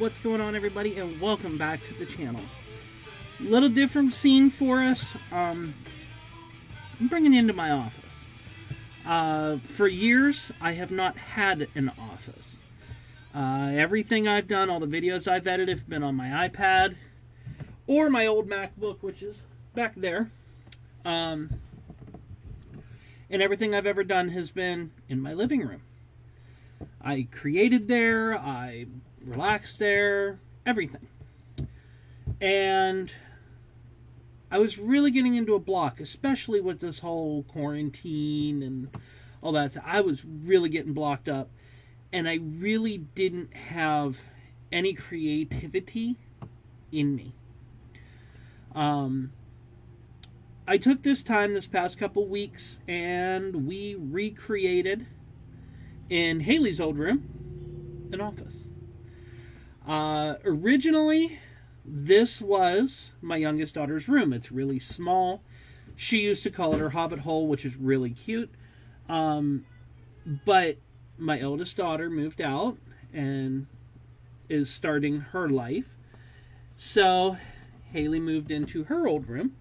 what's going on, everybody, and welcome back to the channel. Little different scene for us. I'm bringing you into my office. For years, I have not had an office. Everything I've done, all the videos I've edited have been on my iPad or my old MacBook, which is back there. And everything I've ever done has been in my living room. I created there, I relaxed there, everything. And I was really getting into a block, especially with this whole quarantine and all that. I was really getting blocked up, and I really didn't have any creativity in me. I took this time this past couple weeks, and we recreated in Haley's old room an office. Originally, this was my youngest daughter's room. It's really small. She used to call it her hobbit hole, which is really cute. But my eldest daughter moved out and is starting her life. So Haley moved into her old room,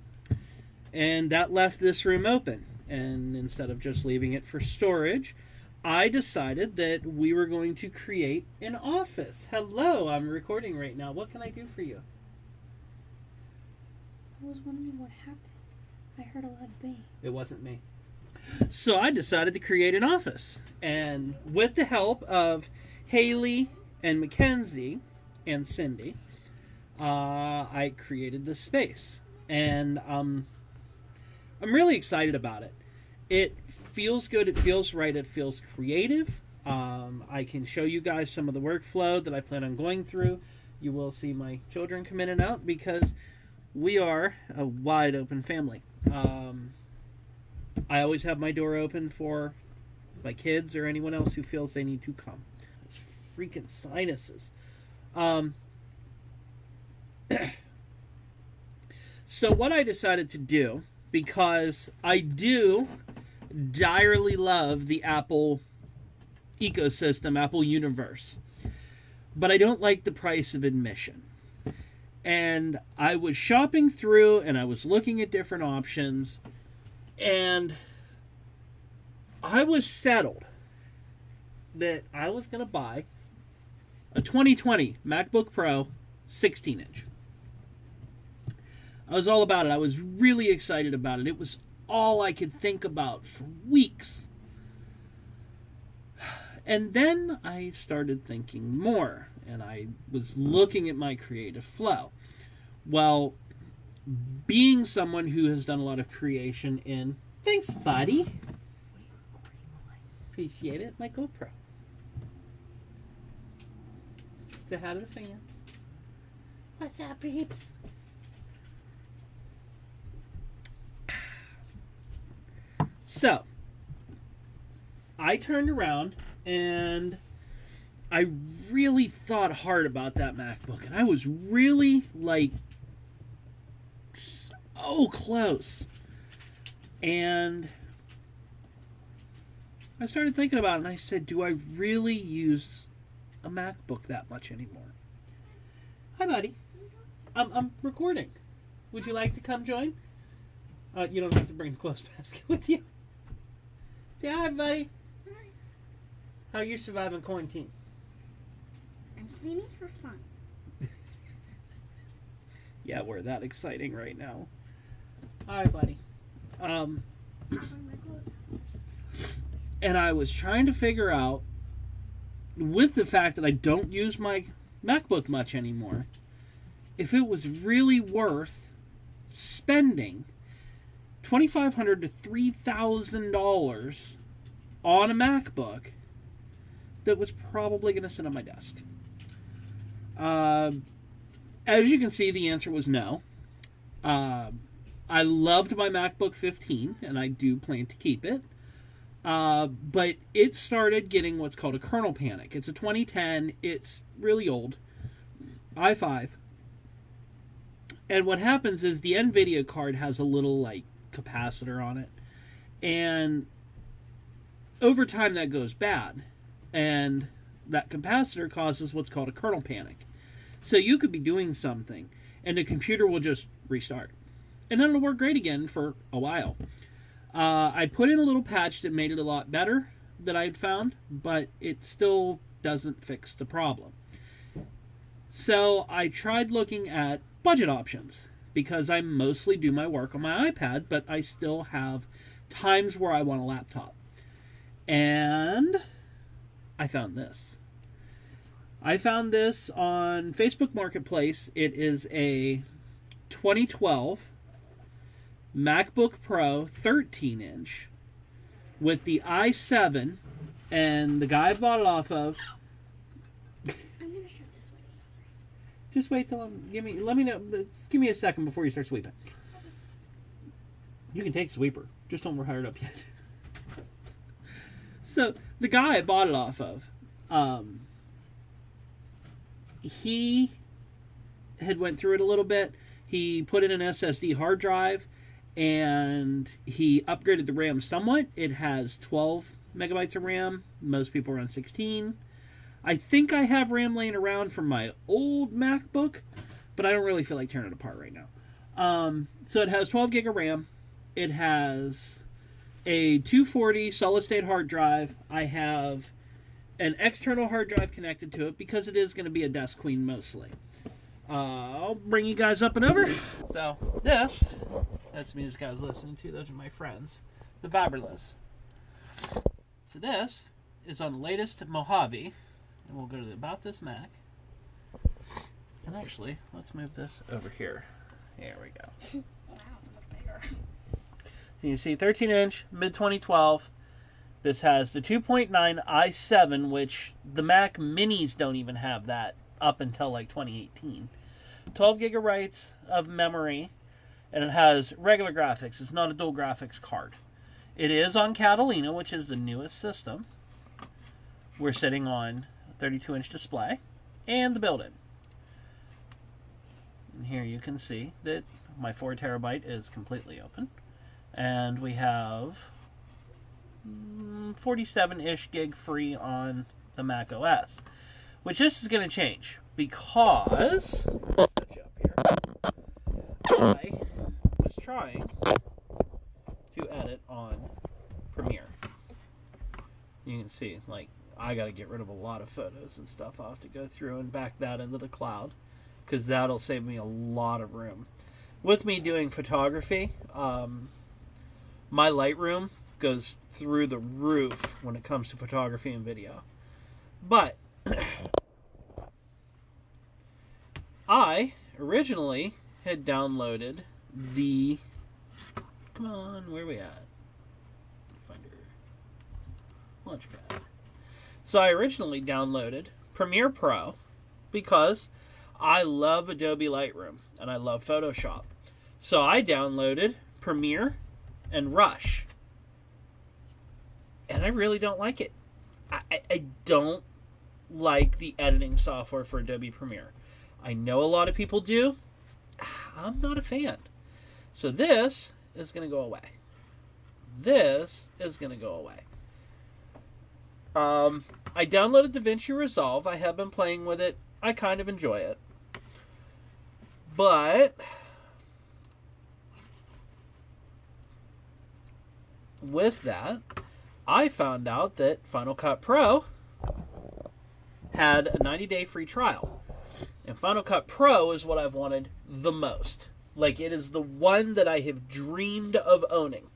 and that left this room open. And instead of just leaving it for storage, I decided that we were going to create an office. Hello, I'm recording right now. What can I do for you? I was wondering what happened. I heard a loud bang. It wasn't me. So I decided to create an office. And with the help of Haley and Mackenzie and Cindy, I created this space. And I'm really excited about it. It feels good, it feels right, it feels creative. I can show you guys some of the workflow that I plan on going through. You will see my children come in and out because we are a wide open family. I always have my door open for my kids or anyone else who feels they need to come. Those freaking sinuses. So what I decided to do, because I do direly love the Apple ecosystem, Apple universe, but I don't like the price of admission. And I was shopping through and I was looking at different options, and I was settled that I was going to buy a 2020 MacBook Pro 16-inch. I was all about it. I was really excited about it. It was all I could think about for weeks. And then I started thinking more, and I was looking at my creative flow. Well, being someone who has done a lot of creation in... Thanks, buddy. Appreciate it. My GoPro. Say hi to the fans. What's up, peeps? So, I turned around and I really thought hard about that MacBook, and I was really, so close. And I started thinking about it, and I said, do I really use a MacBook that much anymore? Hi, buddy. I'm recording. Would you like to come join? You don't have to bring the clothes basket with you. Say hi, buddy. Hi. How are you surviving quarantine? I'm cleaning for fun. Yeah, we're that exciting right now. Hi, buddy. And I was trying to figure out, with the fact that I don't use my MacBook much anymore, if it was really worth spending $2,500 to $3,000 on a MacBook that was probably going to sit on my desk. As you can see, the answer was no. I loved my MacBook 15, and I do plan to keep it. But it started getting what's called a kernel panic. It's a 2010. It's really old. i5. And what happens is the NVIDIA card has a little, capacitor on it. And over time, that goes bad. And that capacitor causes what's called a kernel panic. So you could be doing something, and the computer will just restart. And then it'll work great again for a while. I put in a little patch that made it a lot better that I'd found, but it still doesn't fix the problem. So I tried looking at budget options, because I mostly do my work on my iPad, but I still have times where I want a laptop. And I found this. I found this on Facebook Marketplace. It is a 2012 MacBook Pro 13-inch with the i7, and the guy I bought it off of. I'm gonna shut this way. Just wait till give me a second before you start sweeping. You can take sweeper, just don't hire it up yet. So the guy I bought it off of, he had went through it a little bit. He put in an SSD hard drive, and he upgraded the RAM somewhat. It has 12 megabytes of RAM. Most people run 16. I think I have RAM laying around from my old MacBook, but I don't really feel like tearing it apart right now. So it has 12 gig of RAM. It has a 240 solid-state hard drive. I have an external hard drive connected to it because it is going to be a desk queen mostly. I'll bring you guys up and over. So that's the music I was listening to. Those are my friends, the Vaberless. So this is on the latest Mojave, and we'll go to About This Mac. And actually, let's move this over here. There we go. Wow, so much bigger. So you see 13-inch, mid-2012. This has the 2.9 i7, which the Mac Minis don't even have that up until like 2018. 12 gigabytes of memory, and it has regular graphics. It's not a dual graphics card. It is on Catalina, which is the newest system. We're sitting on a 32-inch display and the built-in. And here you can see that my 4 terabyte is completely open. And we have 47-ish gig free on the Mac OS. Which this is going to change, because let's set you up here. I was trying to edit on Premiere. You can see, like, I got to get rid of a lot of photos and stuff. I'll have to go through and back that into the cloud, because that'll save me a lot of room. With me doing photography, my Lightroom goes through the roof when it comes to photography and video. But I originally had downloaded the... Come on, where are we at? Finder. Launchpad. So I originally downloaded Premiere Pro because I love Adobe Lightroom and I love Photoshop. So I downloaded Premiere and Rush. And I really don't like it. I don't like the editing software for Adobe Premiere. I know a lot of people do. I'm not a fan. So this is going to go away. This is going to go away. I downloaded DaVinci Resolve. I have been playing with it. I kind of enjoy it. But with that, I found out that Final Cut Pro had a 90-day free trial. And Final Cut Pro is what I've wanted the most. Like, it is the one that I have dreamed of owning.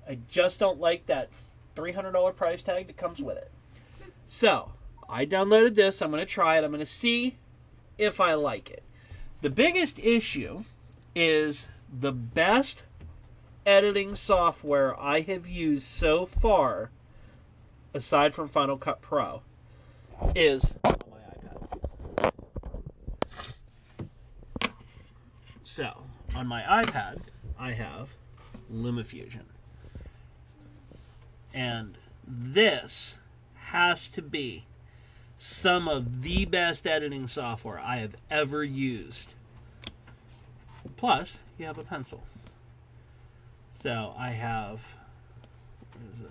I just don't like that $300 price tag that comes with it. So, I downloaded this. I'm going to try it. I'm going to see if I like it. The biggest issue is the best editing software I have used so far, aside from Final Cut Pro, is on my iPad. So, on my iPad, I have LumaFusion. And this has to be some of the best editing software I have ever used. Plus, you have a pencil. So I have, what is it?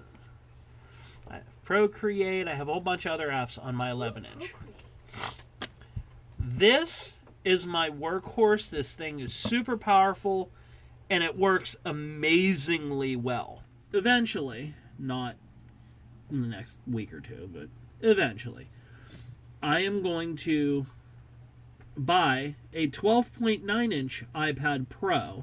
I have Procreate. I have a whole bunch of other apps on my 11-inch. This is my workhorse. This thing is super powerful, and it works amazingly well. Eventually, not in the next week or two, but eventually, I am going to buy a 12.9-inch iPad Pro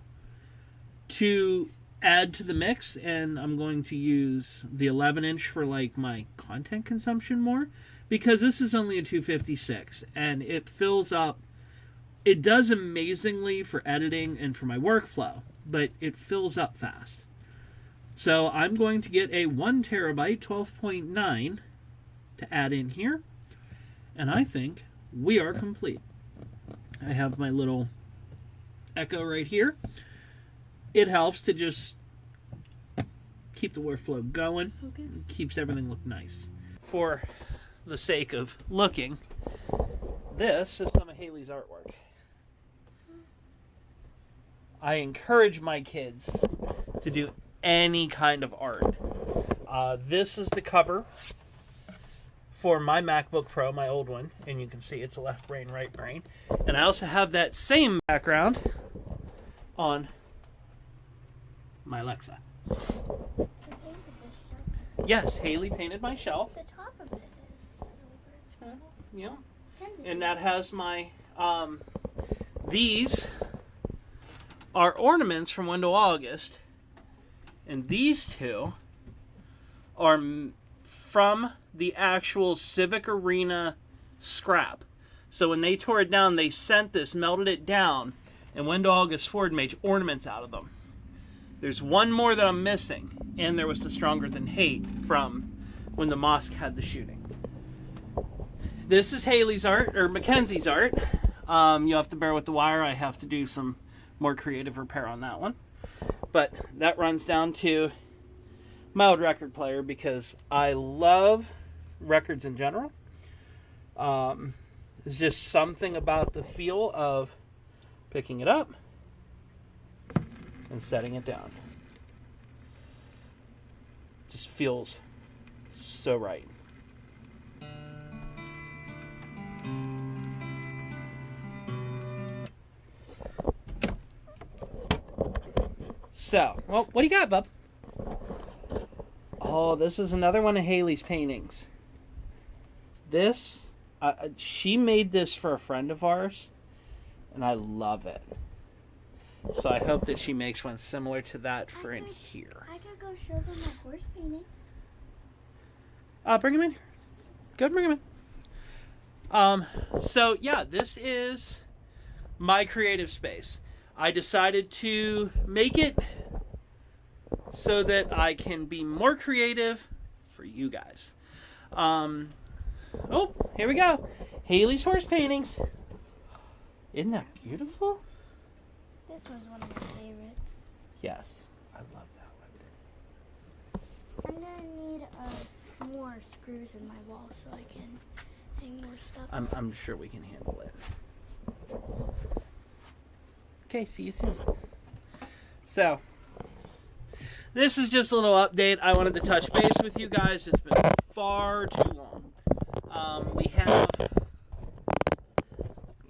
to add to the mix, and I'm going to use the 11-inch for like my content consumption more, because this is only a 256 and it fills up. It does amazingly for editing and for my workflow, but it fills up fast. So I'm going to get a 1 terabyte 12.9 to add in here, and I think we are complete. I have my little Echo right here. It helps to just keep the workflow going. Okay. Keeps everything look nice. For the sake of looking, this is some of Haley's artwork. I encourage my kids to do any kind of art. This is the cover for my MacBook Pro, my old one, and you can see it's a left brain, right brain. And I also have that same background on my Alexa. Yes, Haley painted my shelf. The top of it is scribble. Yeah. And that has my, these are ornaments from Window August. And these two are from the actual Civic Arena scrap. So when they tore it down, they sent this, melted it down, and Window August Ford made ornaments out of them. There's one more that I'm missing, and there was the Stronger Than Hate from when the mosque had the shooting. This is Haley's art, or Mackenzie's art. You have to bear with the wire. I have to do some more creative repair on that one. But that runs down to my old record player, because I love records in general. There's just something about the feel of picking it up and setting it down. Just feels so right. So, well, what do you got, bub? Oh, this is another one of Haley's paintings. This, she made this for a friend of ours, and I love it. So I hope that she makes one similar to that for in here. I could go show them my horse paintings. Bring him in. Go bring him in. So yeah, this is my creative space. I decided to make it so that I can be more creative for you guys. Oh, here we go. Haley's horse paintings. Isn't that beautiful? This was one of my favorites. Yes, I love that one. I'm gonna need more screws in my wall so I can hang more stuff. I'm sure we can handle it. Okay, see you soon. So, this is just a little update. I wanted to touch base with you guys. It's been far too long. We have...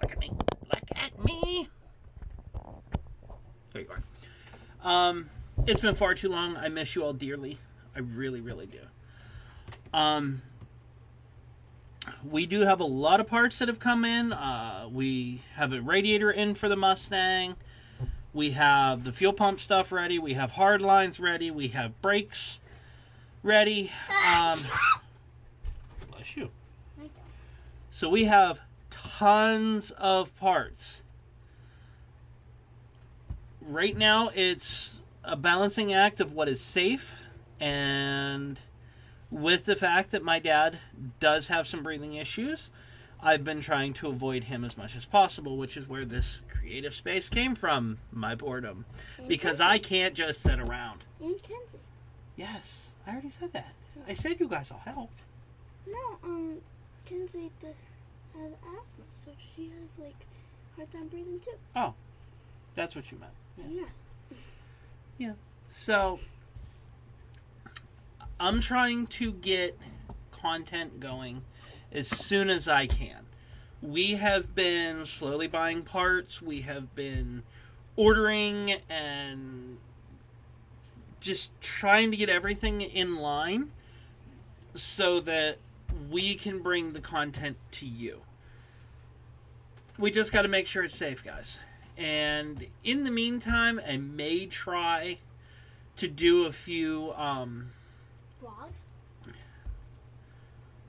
Look at me. Look at me. There you are. It's been far too long. I miss you all dearly. I really, really do. We do have a lot of parts that have come in. We have a radiator in for the Mustang. We have the fuel pump stuff ready. We have hard lines ready. We have brakes ready. Bless you. So we have tons of parts. Right now, it's a balancing act of what is safe, and with the fact that my dad does have some breathing issues, I've been trying to avoid him as much as possible, which is where this creative space came from, my boredom. Because I can't just sit around. And Kenzie. Yes, I already said that. I said you guys all helped. No, Kenzie has asthma, so she has, hard time breathing, too. Oh, that's what you meant. Yeah. Yeah. So, I'm trying to get content going as soon as I can. we have been slowly buying parts. We have been ordering and just trying to get everything in line so that we can bring the content to you. We just got to make sure it's safe, guys. And in the meantime, I may try to do a few Vlogs?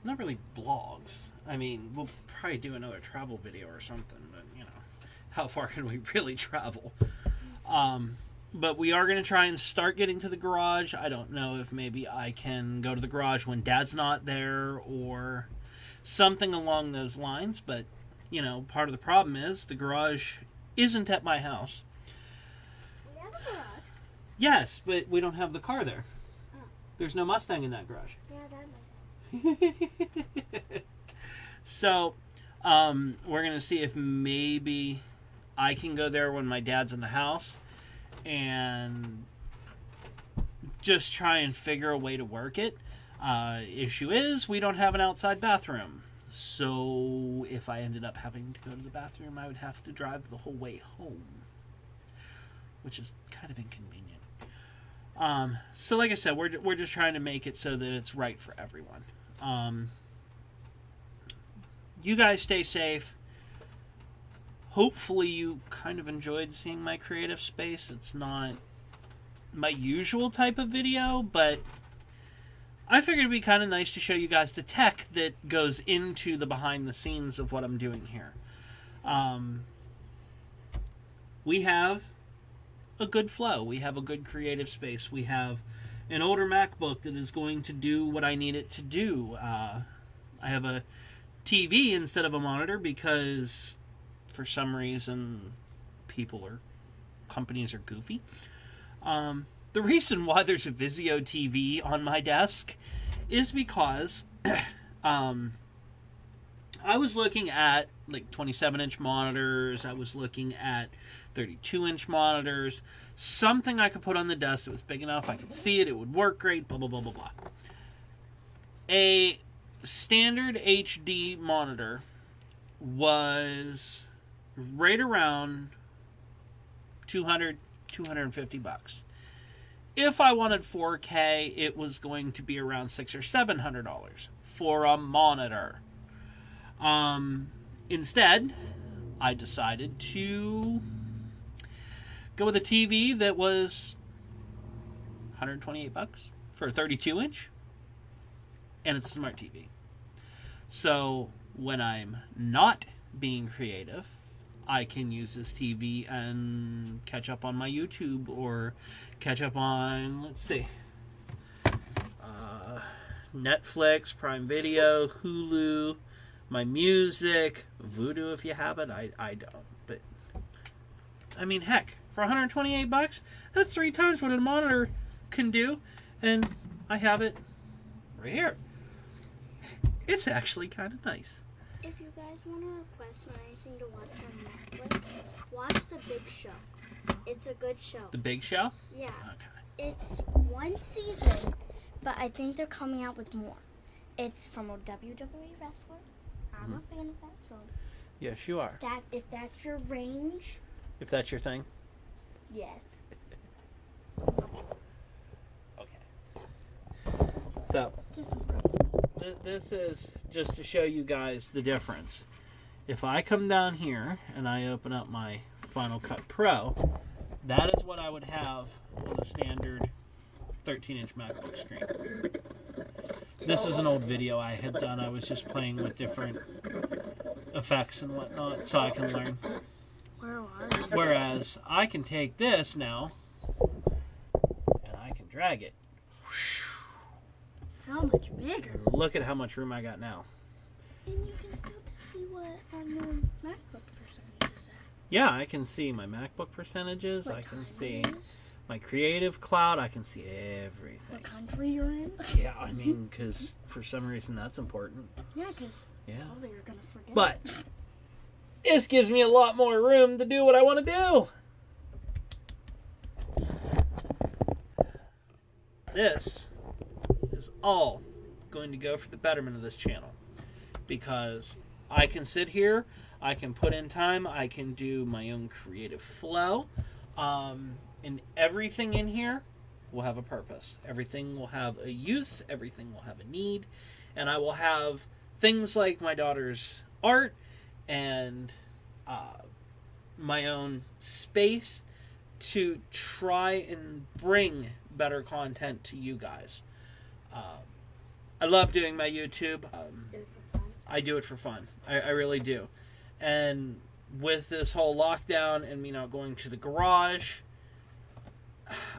not really vlogs. I mean, we'll probably do another travel video or something, but you know, how far can we really travel? But we are going to try and start getting to the garage. I don't know if maybe I can go to the garage when Dad's not there or something along those lines. But, you know, part of the problem is the garage isn't at my house. We have a garage. Yes, but we don't have the car there. Oh. There's no Mustang in that garage. Yeah, that might. So, we're going to see if maybe I can go there when my dad's in the house and just try and figure a way to work it. Issue is, we don't have an outside bathroom. So, if I ended up having to go to the bathroom, I would have to drive the whole way home, which is kind of inconvenient. So, like I said, we're just trying to make it so that it's right for everyone. You guys stay safe. Hopefully you kind of enjoyed seeing my creative space. It's not my usual type of video, but I figured it'd be kind of nice to show you guys the tech that goes into the behind the scenes of what I'm doing here. We have a good flow. We have a good creative space. We have an older MacBook that is going to do what I need it to do. I have a TV instead of a monitor because for some reason companies are goofy. The reason why there's a Vizio TV on my desk is because I was looking at like 27-inch monitors. I was looking at 32-inch monitors. Something I could put on the desk that was big enough. I could see it. It would work great. Blah, blah, blah, blah, blah. A standard HD monitor was right around $250. If I wanted 4K, it was going to be around $600 or $700 for a monitor. Instead, I decided to go with a TV that was $128 for a 32-inch, and it's a smart TV. So when I'm not being creative, I can use this TV and catch up on my YouTube or catch up on, let's see, Netflix, Prime Video, Hulu, my music, Vudu if you have it. I don't. But, I mean, heck, for $128, that's 3 times what a monitor can do. And I have it right here. It's actually kind of nice. If you guys want to request for anything to watch on Netflix, watch The Big Show. It's a good show. The Big Show? Yeah. Okay. It's 1 season, but I think they're coming out with more. It's from a WWE wrestler. I'm a fan of that, so Yes, you are. if that's your range, If that's your thing. yes. Okay. So, Just this is just to show you guys the difference. If I come down here and I open up my Final Cut Pro, that is what I would have on a standard 13-inch MacBook screen. This is an old video I had done. I was just playing with different effects and whatnot so I can learn. Where are you? Whereas I can take this now and I can drag it. So much bigger. Look at how much room I got now. And you can still see what our new MacBook percentage is at. Yeah, I can see my MacBook percentages. What I can time see it is, my Creative Cloud. I can see everything. what country you're in. Yeah, I mean, because for some reason that's important. Yeah, because Yeah. you're going to forget. But this gives me a lot more room to do what I want to do. This is all going to go for the betterment of this channel. Because I can sit here, I can put in time, I can do my own creative flow, and everything in here will have a purpose. Everything will have a use, everything will have a need, and I will have things like my daughter's art and my own space to try and bring better content to you guys. I love doing my YouTube. Do it for fun. I do it for fun. I really do. And with this whole lockdown and me not going to the garage,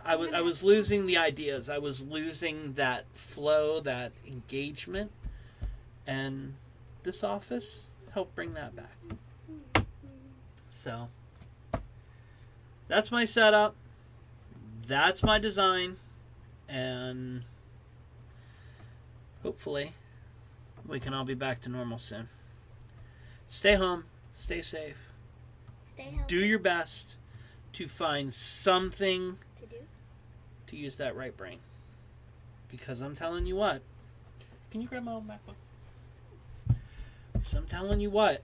I was losing the ideas. I was losing that flow, that engagement. And this office helped bring that back. So, that's my setup. That's my design. And hopefully we can all be back to normal soon. Stay home. Stay safe. Stay healthy. Do your best to find something To do. to use that right brain. Because I'm telling you what. Can you grab my old MacBook? So I'm telling you what.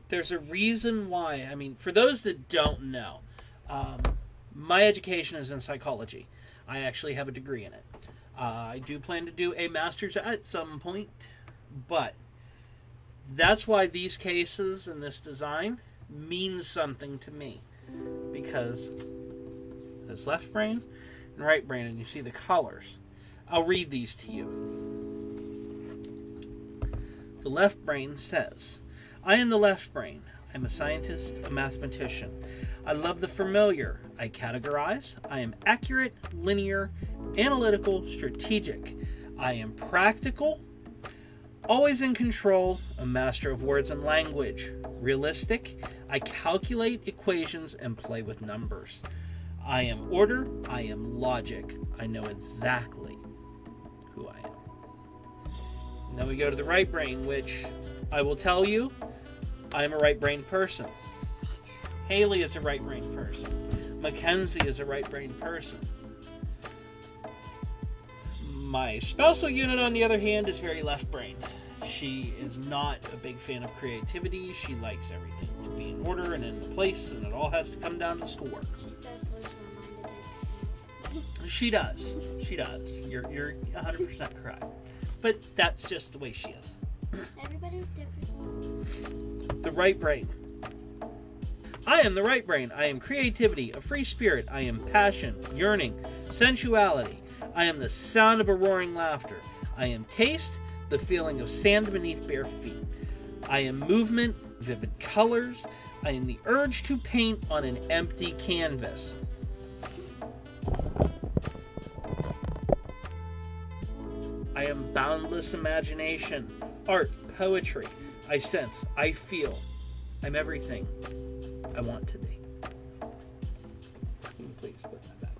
There's a reason why. I mean, for those that don't know, my education is in psychology. I actually have a degree in it. I do plan to do a master's at some point, but that's why these cases and this design means something to me. Because there's left brain and right brain, and you see the colors. I'll read these to you. The left brain says, I am the left brain. I'm a scientist, a mathematician. I love the familiar. I categorize. I am accurate, linear, analytical, strategic. I am practical, always in control, a master of words and language. Realistic. I calculate equations and play with numbers. I am order. I am logic. I know exactly who I am. And then we go to the right brain, which I will tell you, I am a right-brained person. Haley is a right-brained person. Mackenzie is a right-brained person. My spousal unit, on the other hand, is very left-brained. She is not a big fan of creativity. She likes everything to be in order and in place, and it all has to come down to schoolwork. She starts losing her mind. She does. She does. You're 100% correct. But that's just the way she is. Everybody's different. The right brain. I am the right brain. I am creativity, a free spirit. I am passion, yearning, sensuality. I am the sound of a roaring laughter. I am taste, the feeling of sand beneath bare feet. I am movement, vivid colors. I am the urge to paint on an empty canvas. I am boundless imagination, art, poetry. I sense, I feel. I'm everything I want to be. Can you please put that back?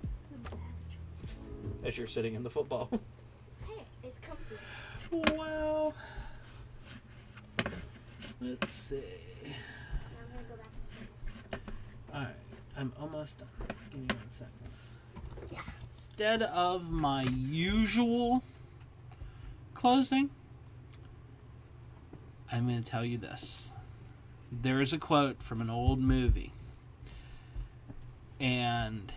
As you're sitting in the football. Hey, it's comfy. Wow. Let's see. Now I'm gonna go back. Alright, I'm almost done. Give me 1 second. Yeah. Instead of my usual closing, I'm going to tell you this. There is a quote from an old movie, and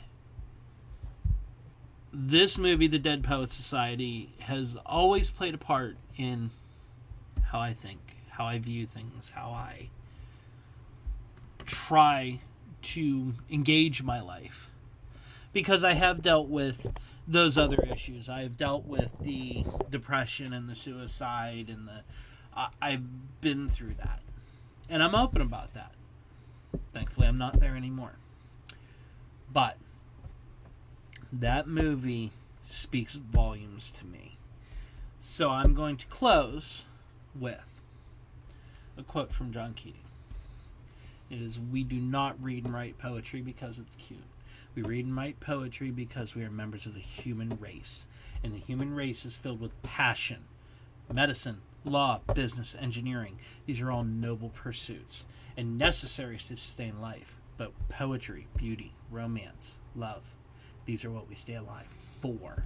this movie, The Dead Poets Society, has always played a part in how I think, how I view things, how I try to engage my life. Because I have dealt with those other issues. I have dealt with the depression and the suicide and I've been through that. And I'm open about that. Thankfully, I'm not there anymore. But that movie speaks volumes to me. So I'm going to close with a quote from John Keating. It is, we do not read and write poetry because it's cute. We read and write poetry because we are members of the human race. And the human race is filled with passion, medicine, law, business, engineering. These are all noble pursuits and necessary to sustain life. But poetry, beauty, romance, love, these are what we stay alive for.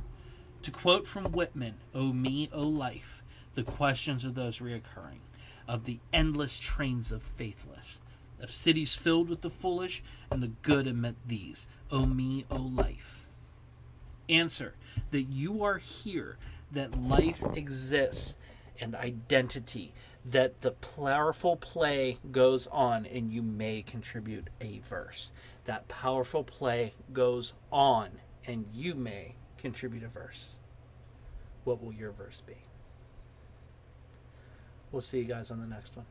To quote from Whitman, O me, O life, the questions are those reoccurring. of the endless trains of faithless, of cities filled with the foolish and the good amid these. O me, O life. Answer that you are here, that life exists, and identity, that the powerful play goes on, and you may contribute a verse. That powerful play goes on, and you may contribute a verse. What will your verse be? We'll see you guys on the next one.